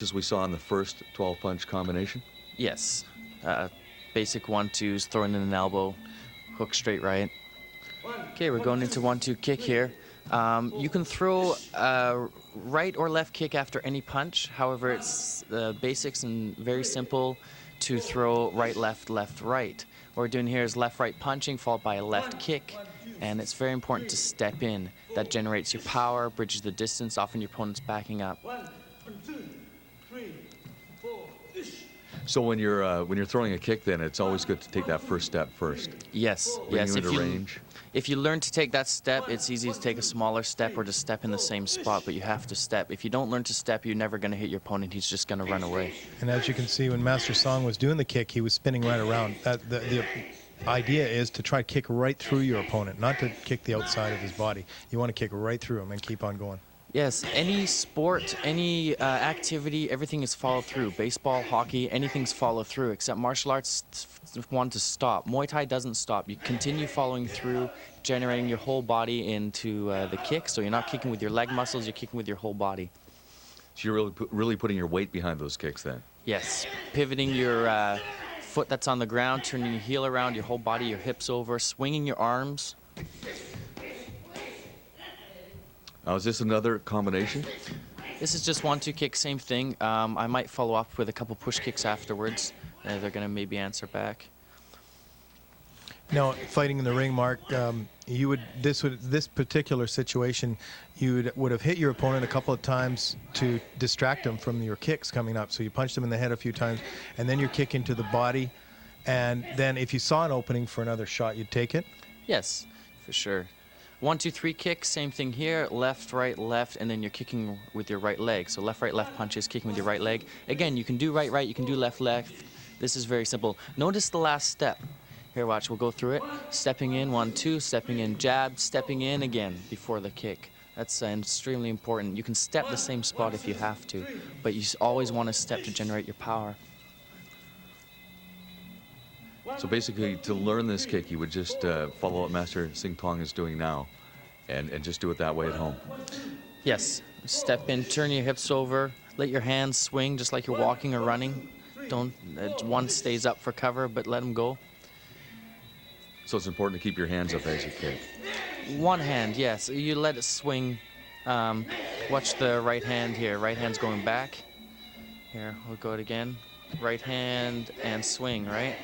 As we saw in the first 12-punch combination? Yes. Basic 1-2s, throwing in an elbow, hook straight right. Okay, we're going into 1-2 kick here. You can throw a right or left kick after any punch. However, it's the basics and very simple to throw right, left, left, right. What we're doing here is left, right punching followed by a left kick. And it's very important to step in. That generates your power, bridges the distance, often your opponent's backing up. 1, 2, 3, 4. So when you're throwing a kick, then it's always good to take that first step first. Yes, Bring yes. you into range. If you learn to take that step, it's easy to take a smaller step or to step in the same spot, but you have to step. If you don't learn to step, you're never going to hit your opponent. He's just going to run away. And as you can see, when Master Song was doing the kick, he was spinning right around. The idea is to try to kick right through your opponent, not to kick the outside of his body. You want to kick right through him and keep on going. Yes, any sport, any activity, everything is followed through. Baseball, hockey, anything's followed through, except martial arts want to stop. Muay Thai doesn't stop. You continue following through, generating your whole body into the kick, so you're not kicking with your leg muscles, you're kicking with your whole body. So you're really putting your weight behind those kicks then? Yes, pivoting your foot that's on the ground, turning your heel around, your whole body, your hips over, swinging your arms. Now, is this another combination? This is just 1-2 kick, same thing. I might follow up with a couple push kicks afterwards. They're going to maybe answer back. Now, fighting in the ring, Mark, this particular situation, you would have hit your opponent a couple of times to distract him from your kicks coming up. So you punched him in the head a few times, and then you kick into the body. And then if you saw an opening for another shot, you'd take it? Yes, for sure. 1-2-3 kick, same thing here. Left, right, left, and then you're kicking with your right leg. So left, right, left punches, kicking with your right leg. Again, you can do right, right, you can do left, left. This is very simple. Notice the last step. Here, watch, we'll go through it. Stepping in, 1-2, stepping in, jab, stepping in again before the kick. That's extremely important. You can step the same spot if you have to, but you always want to step to generate your power. So basically, to learn this kick, you would just follow what Master Sing Tong is doing now and just do it that way at home. Yes. Step in, turn your hips over, let your hands swing just like you're walking or running. Don't, one stays up for cover, but let them go. So it's important to keep your hands up as you kick. One hand, yes. You let it swing. Watch the right hand here. Right hand's going back. Here, we'll go it again. Right hand and swing, right?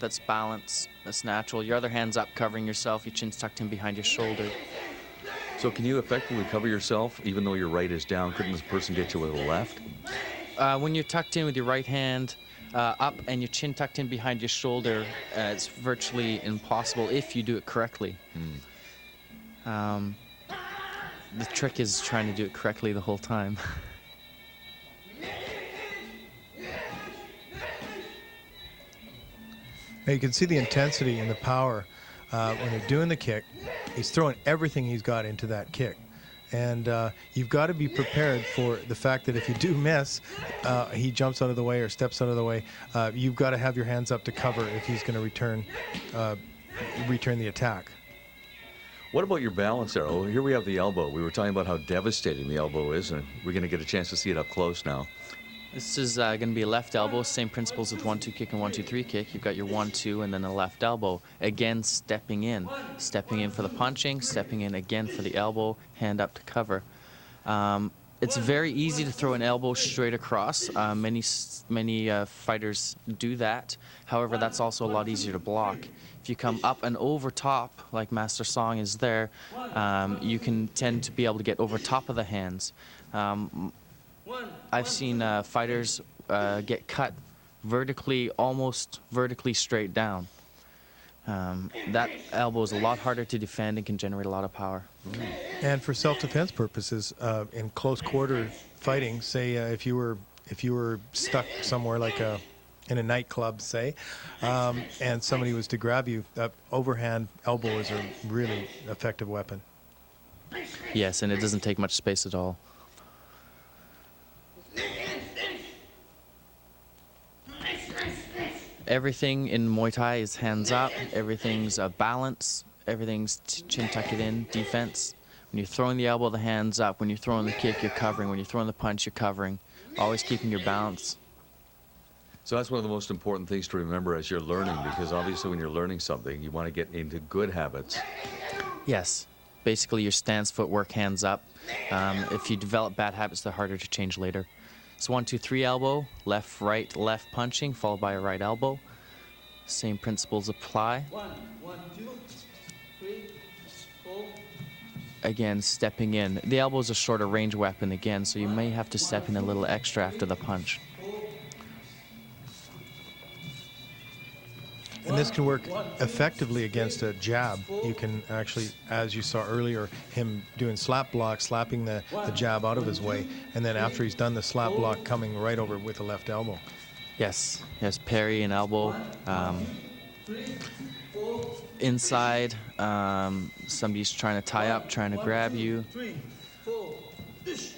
That's balance. That's natural. Your other hand's up covering yourself. Your chin's tucked in behind your shoulder. So can you effectively cover yourself even though your right is down? Couldn't this person get you with a left? When you're tucked in with your right hand up and your chin tucked in behind your shoulder, it's virtually impossible if you do it correctly. The trick is trying to do it correctly the whole time. Now you can see the intensity and the power when they're doing the kick. He's throwing everything he's got into that kick. And you've got to be prepared for the fact that if you do miss, he jumps out of the way or steps out of the way, you've got to have your hands up to cover if he's going to return the attack. What about your balance there? Oh, here we have the elbow. We were talking about how devastating the elbow is, and we're going to get a chance to see it up close now. This is going to be a left elbow, same principles with 1-2 kick and 1-2-3 kick. You've got your 1-2 and then a left elbow. Again, stepping in for the punching, stepping in again for the elbow, hand up to cover. It's very easy to throw an elbow straight across. Many fighters do that. However, that's also a lot easier to block. If you come up and over top, like Master Song is there, you can tend to be able to get over top of the hands. I've seen fighters get cut vertically, almost vertically straight down. That elbow is a lot harder to defend and can generate a lot of power. And for self-defense purposes, in close quarter fighting, say if you were stuck somewhere like in a nightclub, say, and somebody was to grab you, that overhand elbow is a really effective weapon. Yes, and it doesn't take much space at all. Everything in Muay Thai is hands up. Everything's balance. Everything's chin tuck it in, defense. When you're throwing the elbow, the hands up. When you're throwing the kick, you're covering. When you're throwing the punch, you're covering. Always keeping your balance. So that's one of the most important things to remember as you're learning, because obviously when you're learning something, you want to get into good habits. Yes. Basically, your stance, footwork, hands up. If you develop bad habits, they're harder to change later. So 1, 2, 3 elbow, left, right, left punching, followed by a right elbow. Same principles apply. 1, 2, 3, 4. Again, stepping in. The elbow is a shorter range weapon again, so you may have to step in a little extra after the punch. And this can work effectively against a jab. You can actually, as you saw earlier, him doing slap block, slapping the jab out of his way, and then after he's done the slap block, coming right over with the left elbow. Yes, parry and elbow. Inside, somebody's trying to tie up, trying to grab you. 3, 4.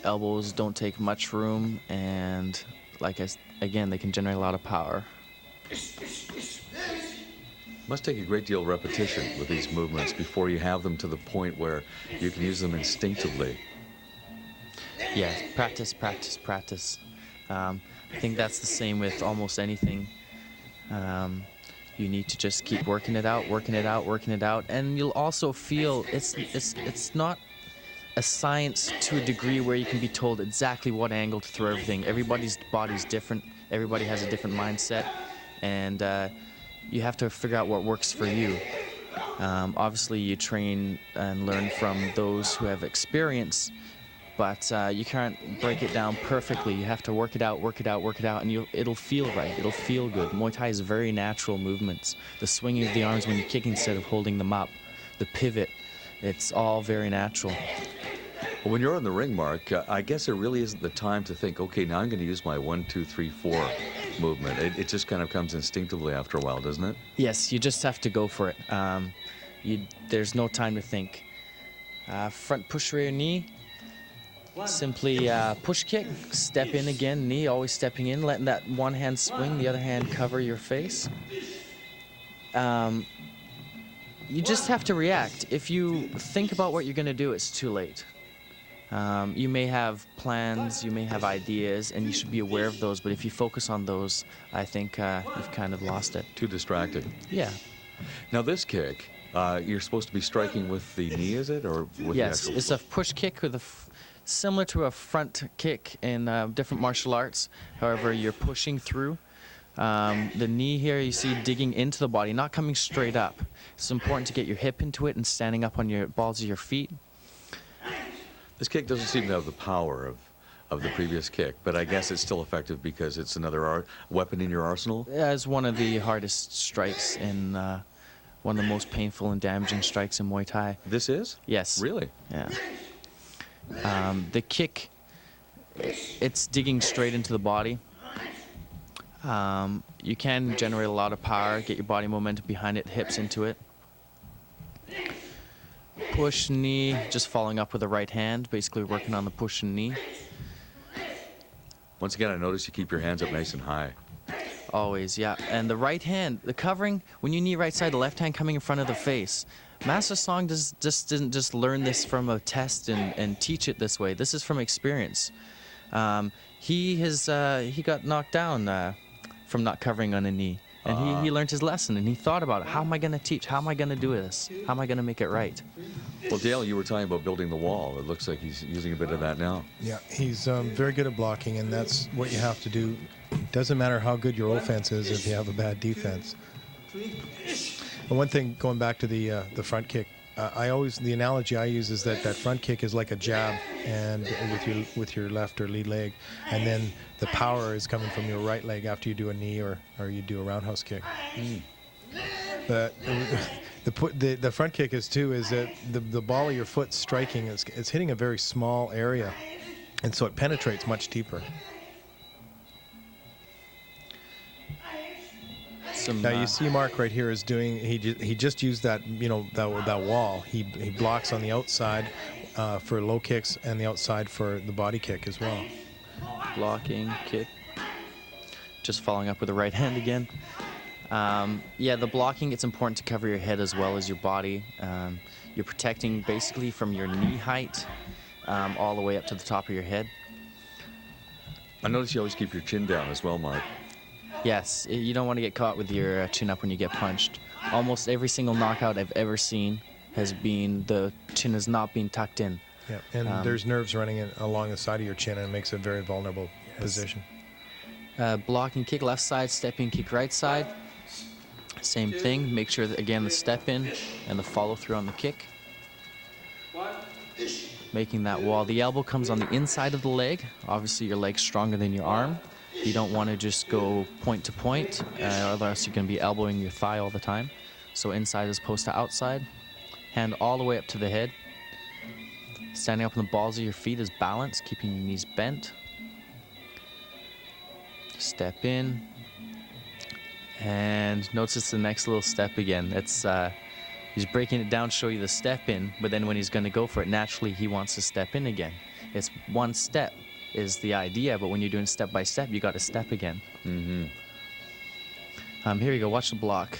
Elbows don't take much room, and again, they can generate a lot of power. Must take a great deal of repetition with these movements before you have them to the point where you can use them instinctively. Yeah, practice. I think that's the same with almost anything. You need to just keep working it out, and you'll also feel it's not a science to a degree where you can be told exactly what angle to throw everything. Everybody's body's different. Everybody has a different mindset, and you have to figure out what works for you. Obviously, you train and learn from those who have experience, but you can't break it down perfectly. You have to work it out, and it'll feel right. It'll feel good. Muay Thai is very natural movements. The swinging of the arms when you kick instead of holding them up, the pivot, it's all very natural. Well, when you're in the ring, Mark, I guess there really isn't the time to think, okay, now I'm going to use my 1, 2, 3, 4 movement. It just kind of comes instinctively after a while, doesn't it? Yes, you just have to go for it. There's no time to think. Front push rear knee. Simply push kick, step in again, knee, always stepping in, letting that one hand swing, the other hand cover your face. You just have to react. If you think about what you're going to do, it's too late. You may have plans, you may have ideas, and you should be aware of those, but if you focus on those, I think you've kind of lost it. Too distracted. Yeah. Now this kick, you're supposed to be striking with the knee, is it? Or with Yes, the actual it's a push kick with similar to a front kick in different martial arts. However, you're pushing through. The knee here, you see digging into the body, not coming straight up. It's important to get your hip into it and standing up on your balls of your feet. This kick doesn't seem to have the power of the previous kick, but I guess it's still effective because it's another weapon in your arsenal. It's one of the hardest strikes and one of the most painful and damaging strikes in Muay Thai. This is? Yes. Really? Yeah. The kick, it's digging straight into the body. You can generate a lot of power, get your body momentum behind it, hips into it. Push knee, just following up with the right hand, basically working on the push and knee. Once again, I notice you keep your hands up nice and high. Always, yeah. And the right hand, the covering, when you knee right side, the left hand coming in front of the face. Master Song didn't just learn this from a test and teach it this way. This is from experience. He got knocked down from not covering on a knee. And he learned his lesson, and he thought about it. How am I going to teach? How am I going to do this? How am I going to make it right? Well, Dale, you were talking about building the wall. It looks like he's using a bit of that now. Yeah, he's very good at blocking, and that's what you have to do. Doesn't matter how good your offense is if you have a bad defense. And one thing, going back to the front kick, the analogy I use is that front kick is like a jab, and with your left or lead leg, and then the power is coming from your right leg after you do a knee or you do a roundhouse kick. But the front kick is that the ball of your foot striking it's hitting a very small area, and so it penetrates much deeper. Now you see Mark right here is doing. He just used that that wall. He blocks on the outside for low kicks and the outside for the body kick as well. Blocking, kick. Just following up with the right hand again. Yeah, the blocking, it's important to cover your head as well as your body. You're protecting basically from your knee height all the way up to the top of your head. I notice you always keep your chin down as well, Mark. Yes, you don't want to get caught with your chin up when you get punched. Almost every single knockout I've ever seen has been the chin has not been tucked in. Yeah, and there's nerves running along the side of your chin, and it makes a very vulnerable position. Blocking kick left side, stepping kick right side. Same thing. Make sure that, again, the step in and the follow through on the kick. Making that wall. The elbow comes on the inside of the leg. Obviously, your leg's stronger than your arm. You don't want to just go point to point, otherwise you're going to be elbowing your thigh all the time. So inside as opposed to outside. Hand all the way up to the head. Standing up on the balls of your feet is balance, keeping your knees bent. Step in. And notice the next little step again. It's he's breaking it down to show you the step in, but then when he's going to go for it, naturally he wants to step in again. It's one step is the idea, but when you're doing step by step, you got to step again. Here you go. Watch the block.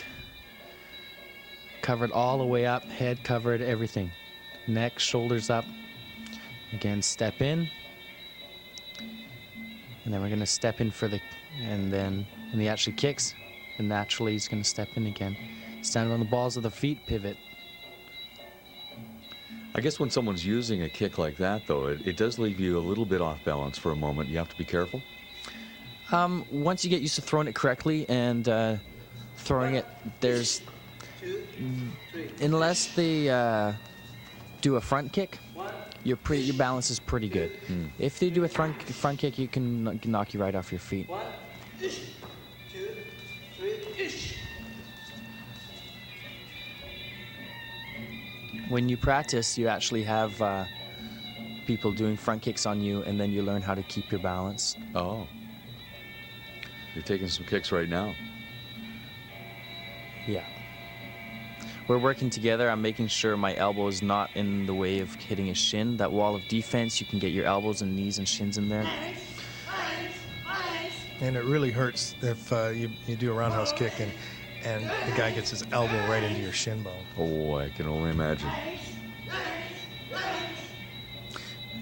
Covered all the way up, head covered, everything. Neck, shoulders up. Again, step in. And then we're going to step in for the, and then when he actually kicks, and naturally he's going to step in again. Stand on the balls of the feet, pivot. I guess when someone's using a kick like that, though, it does leave you a little bit off balance for a moment. You have to be careful. Once you get used to throwing it correctly and throwing it, there's, unless they do a front kick, your balance is pretty good. If they do a front kick, you can knock you right off your feet. When you practice, you actually have people doing front kicks on you, and then you learn how to keep your balance. Oh. You're taking some kicks right now. Yeah. We're working together. I'm making sure my elbow is not in the way of hitting his shin. That wall of defense, you can get your elbows and knees and shins in there. And it really hurts if you do a roundhouse kick and the guy gets his elbow right into your shin bone. Oh, I can only imagine.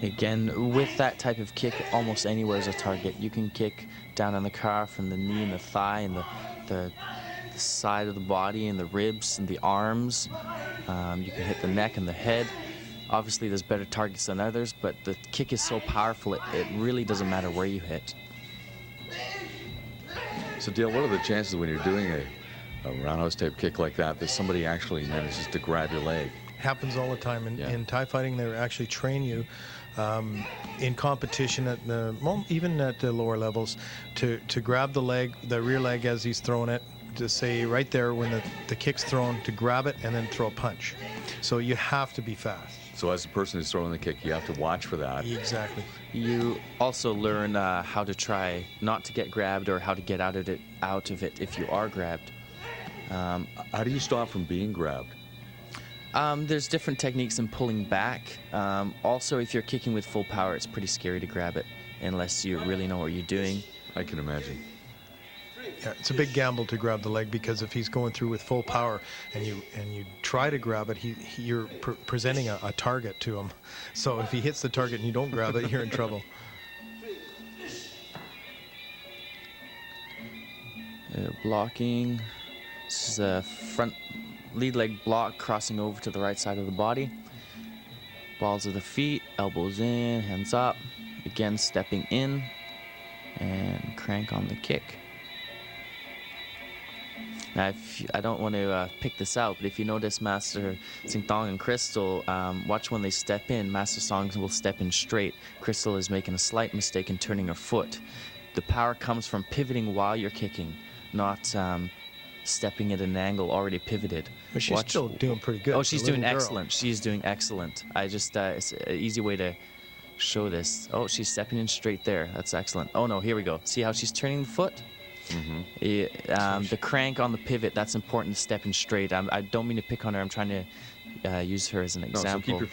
Again, with that type of kick, almost anywhere is a target. You can kick down on the calf and the knee and the thigh and the side of the body and the ribs and the arms. You can hit the neck and the head. Obviously, there's better targets than others, but the kick is so powerful, it really doesn't matter where you hit. So, Dale, what are the chances when you're doing a roundhouse type kick like that somebody actually manages to grab your leg? Happens all the time. In Thai fighting, they actually train you in competition at even at the lower levels to grab the leg, the rear leg as he's throwing it, to say right there when the kick's thrown, to grab it and then throw a punch. So you have to be fast. So as the person who's throwing the kick, you have to watch for that. Exactly. You also learn how to try not to get grabbed or how to get out of it if you are grabbed. How do you stop from being grabbed? There's different techniques in pulling back. Also, if you're kicking with full power, it's pretty scary to grab it unless you really know what you're doing. I can imagine. Yeah, it's a big gamble to grab the leg, because if he's going through with full power and you try to grab it, you're presenting a target to him. So if he hits the target and you don't grab it, you're in trouble. Blocking. This is a front lead leg block crossing over to the right side of the body. Balls of the feet, elbows in, hands up. Again, stepping in and crank on the kick. Now, I don't want to pick this out, but if you notice Master Singtong and Crystal, watch when they step in. Master Song will step in straight. Crystal is making a slight mistake in turning her foot. The power comes from pivoting while you're kicking, not stepping at an angle already pivoted. But she's still doing pretty good. Oh, she's doing excellent. She's doing excellent. It's an easy way to show this. Oh, she's stepping in straight there. That's excellent. Oh, no, here we go. See how she's turning the foot? The crank on the pivot, that's important to step in straight. I don't mean to pick on her. I'm trying to use her as an example. No, so keep your